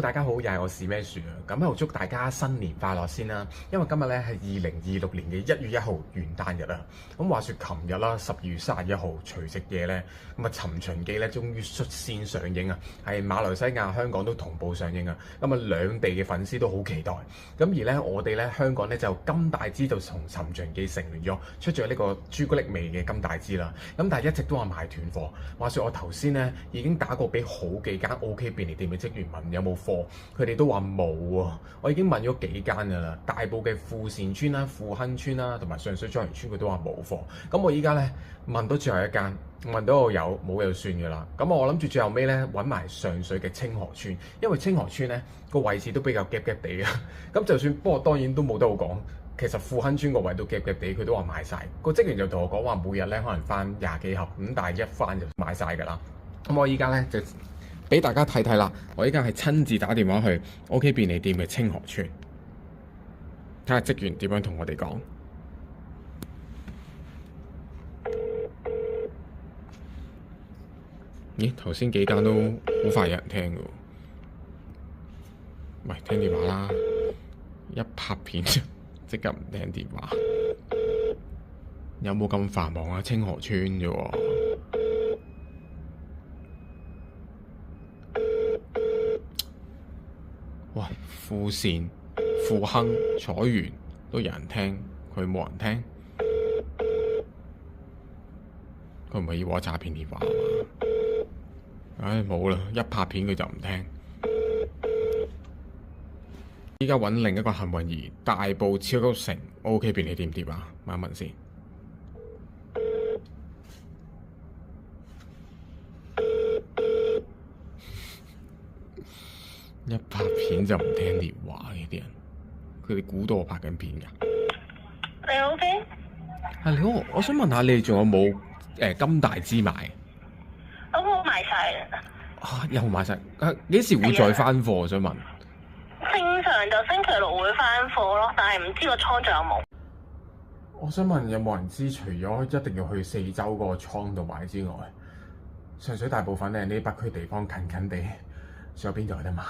大家好，又係我是咩樹啊！咁喺度祝大家新年快樂先啦，因為今日咧係2026年嘅1月1號元旦日啊！咁話說琴日啦，12月31號除夕夜咧，咁啊《尋秦記》咧終於率先上映啊，係馬來西亞、香港都同步上映啊！咁啊兩地嘅粉絲都好期待。咁而咧我哋咧香港咧就金大枝就同《尋秦記》成聯咗，出咗呢個朱古力味嘅金大枝啦。咁但係一直都話賣斷貨。話說我頭先咧已經打過俾好幾間 OK 便利店嘅職員問有冇貨，佢哋都話冇啊！我已經問咗幾間㗎啦，大埔嘅富善村啦、富亨村啦，同埋上水莊園村佢都話冇貨。咁我依家咧問到最後一間，問到我有冇就算㗎啦。咁我諗住最後尾咧揾埋上水嘅清河村，因為清河村咧個位置都比較夾夾地啊。咁就算不過當然都冇得好講。其實富亨村個位都夾夾地，佢都話賣晒。個職員就同我講話，每日咧可能翻20幾盒，咁但係一翻就賣晒㗎啦。咁我依家咧就俾大家睇睇啦，我依家係親自打電話去 OK 便利店嘅清河村，睇下職員點樣同我哋講。咦，頭先幾間都好快有人聽㗎喎，喂，聽電話啦，一拍片即刻唔聽電話，有冇咁繁忙啊？清河村啫喎。喂，富善、富亨、彩園都有人聽，佢冇人聽，佢唔係要我詐騙電話啊嘛？唉，冇啦，一拍片佢就唔聽。依家揾另一個幸運兒，大埔超級城 OK 便利店點啊？問一問先。一拍片就唔聽電話嘅啲人，佢哋估到我拍緊片㗎。你 OK？你好，我想問下你哋仲有冇金大枝賣？我賣晒啦。又賣晒？幾時會再翻貨？我想問。正常就星期六會翻貨咯，但係唔知個倉仲有冇。我想問有冇人知，除咗一定要去四周個倉度買之外，上水大部分咧呢北區地方近近地，仲有邊度有得買？